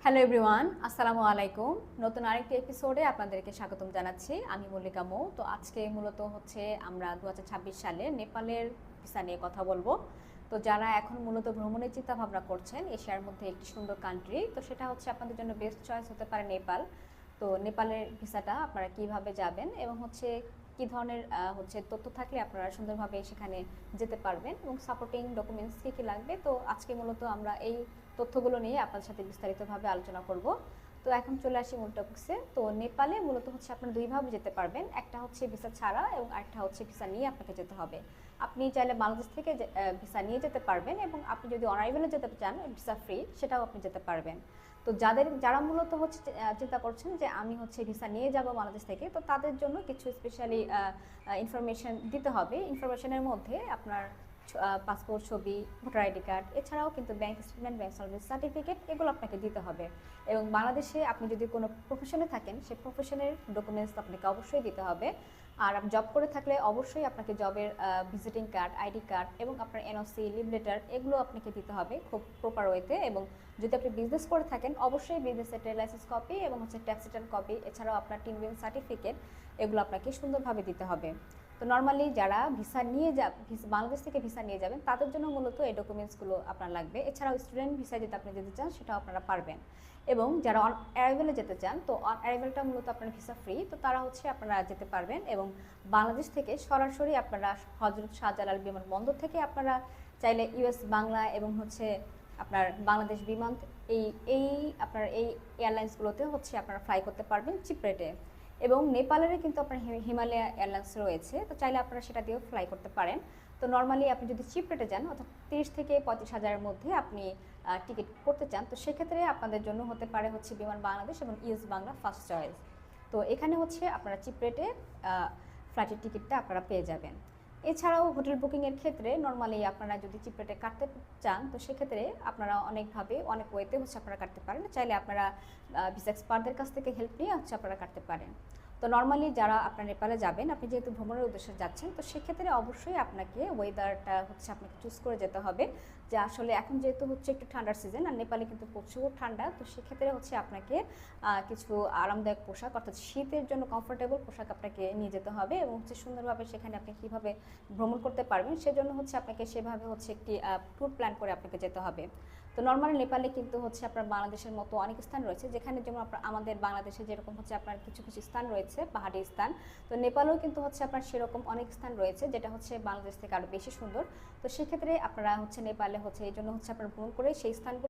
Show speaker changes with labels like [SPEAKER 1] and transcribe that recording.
[SPEAKER 1] Hello everyone, আসসালামু আলাইকুম। নতুন আরেকটি এপিসোডে আপনাদেরকে স্বাগতম জানাচ্ছি। আমি মল্লিকা মৌ। তো আজকে মূলত হচ্ছে আমরা 2026 সালে নেপালের ভিসা নিয়ে কথা বলবো। তো যারা এখন মূলত ভ্রমণের চিন্তা ভাবনা করছেন এশিয়ার মধ্যে একটি সুন্দর কান্ট্রি, তো সেটা হচ্ছে আপনাদের জন্য বেস্ট চয়েস হতে পারে নেপাল। তো নেপালের ভিসাটা আপনারা কিভাবে যাবেন এবং হচ্ছে কী ধরনের হচ্ছে তথ্য থাকলে আপনারা সুন্দরভাবে সেখানে যেতে পারবেন এবং সাপোর্টিং ডকুমেন্টস কী কী লাগবে। তো আজকে মূলত আমরা এই তথ্যগুলো নিয়ে আপনাদের সাথে বিস্তারিতভাবে আলোচনা করব। তো এখন চলে আসি মূল টপিক্সে। তো নেপালে মূলত হচ্ছে আপনারা দুইভাবে যেতে পারবেন, একটা হচ্ছে ভিসা ছাড়া এবং আরেকটা হচ্ছে ভিসা নিয়ে আপনাকে যেতে হবে। আপনি চাইলে বাংলাদেশ থেকে ভিসা নিয়ে যেতে পারবেন এবং আপনি যদি অনারাইভেলে যেতে চান ভিসা ফ্রি, সেটাও আপনি যেতে পারবেন। তো যারা মূলত হচ্ছে চিন্তা করছেন যে আমি হচ্ছে ভিসা নিয়ে যাব বাংলাদেশ থেকে, তো তাদের জন্য কিছু স্পেশালি ইনফরমেশন দিতে হবে। ইনফরমেশনের মধ্যে আপনার পাসপোর্ট ছবি, ভোটার আইডি কার্ড, এছাড়াও কিন্তু bank statement, bank service certificate, এগুলো আপনাকে দিতে হবে। এবং বাংলাদেশে আপনি যদি কোনো প্রফেশনে থাকেন সেই প্রফেশনের ডকুমেন্টস আপনাকে অবশ্যই দিতে হবে। আর আপনি জব করে থাকলে অবশ্যই আপনাকে জবের ভিজিটিং কার্ড, আইডি কার্ড এবং আপনার এনওসি, লিভ লেটার, এগুলো আপনাকে দিতে হবে খুব প্রপার ওয়েতে। এবং যদি আপনি বিজনেস করে থাকেন অবশ্যই বিজনেসের ট্রেড লাইসেন্স কপি এবং হচ্ছে ট্যাক্স রিটার্ন কপি, এছাড়াও আপনার টিন সার্টিফিকেট, এগুলো আপনাকে সুন্দরভাবে দিতে হবে। তো নর্মালি যারা বাংলাদেশ থেকে ভিসা নিয়ে যাবেন তাদের জন্য মূলত এই ডকুমেন্টসগুলো আপনার লাগবে। এছাড়াও স্টুডেন্ট ভিসা যদি আপনি যেতে চান সেটাও আপনারা পারবেন। এবং যারা অন অ্যারাইভেলে যেতে চান, তো অন অ্যারাইভেলটা মূলত আপনার ভিসা ফ্রি, তো তারা হচ্ছে আপনারা যেতে পারবেন। এবং বাংলাদেশ থেকে সরাসরি আপনারা হজরত শাহজালাল বিমানবন্দর থেকে আপনারা চাইলে ইউএস বাংলা এবং হচ্ছে আপনার বাংলাদেশ বিমান, এই এই আপনার এই এয়ারলাইন্সগুলোতে হচ্ছে আপনারা ফ্লাই করতে পারবেন চিপ রেটে। এবং নেপালেরও কিন্তু আপনার হিমালয়া এয়ারলাইন্স রয়েছে, তো চাইলে আপনারা সেটা দিয়েও ফ্লাই করতে পারেন। তো নর্মালি আপনি যদি চিপ রেটে যান, অর্থাৎ 30 থেকে 35,000-এর মধ্যে আপনি টিকিট করতে চান, তো সেক্ষেত্রে আপনাদের জন্য হতে পারে হচ্ছে বিমান বাংলাদেশ এবং ইউএস বাংলা ফার্স্ট চয়েস। তো এখানে হচ্ছে আপনারা চিপ রেটে ফ্লাইটের টিকিটটা আপনারা পেয়ে যাবেন। এছাড়াও হোটেল বুকিংয়ের ক্ষেত্রে নর্মালি আপনারা যদি চিপ রেটে কাটতে চান, তো সেক্ষেত্রে আপনারা অনেকভাবে অনেক ওয়েতে হচ্ছে আপনারা কাটতে পারেন। চাইলে আপনারা ভিসা এক্সপার্টদের কাছ থেকে হেল্প নিয়ে হচ্ছে আপনারা কাটতে পারেন। তো নর্মালি যারা আপনার নেপালে যাবেন, আপনি যেহেতু ভ্রমণের উদ্দেশ্যে যাচ্ছেন, তো সেক্ষেত্রে অবশ্যই আপনাকে ওয়েদারটা হচ্ছে আপনাকে চুজ করে যেতে হবে। যে আসলে এখন যেহেতু হচ্ছে একটু ঠান্ডার সিজন, আর নেপালে কিন্তু প্রচুর ঠান্ডা, তো সেক্ষেত্রে হচ্ছে আপনাকে কিছু আরামদায়ক পোশাক, অর্থাৎ শীতের জন্য কমফোর্টেবল পোশাক আপনাকে নিয়ে যেতে হবে। এবং হচ্ছে সুন্দরভাবে সেখানে আপনি কীভাবে ভ্রমণ করতে পারবেন সেজন্য হচ্ছে আপনাকে সেভাবে হচ্ছে একটি ট্যুর প্ল্যান করে আপনাকে যেতে হবে। তো নর্মালি নেপালে কিন্তু হচ্ছে আপনার বাংলাদেশের মতো অনেক স্থান রয়েছে, যেখানে যেমন আমাদের বাংলাদেশে যেরকম হচ্ছে আপনার কিছু কিছু স্থান রয়েছে পাহাড়ি স্থান, তো নেপালেও কিন্তু হচ্ছে আপনার সেরকম অনেক স্থান রয়েছে যেটা হচ্ছে বাংলাদেশ থেকে আরও বেশি সুন্দর। তো সেক্ষেত্রে আপনারা হচ্ছে নেপালে হচ্ছে এই জন্য হচ্ছে আপনার ভ্রমণ করে সেই স্থানগুলো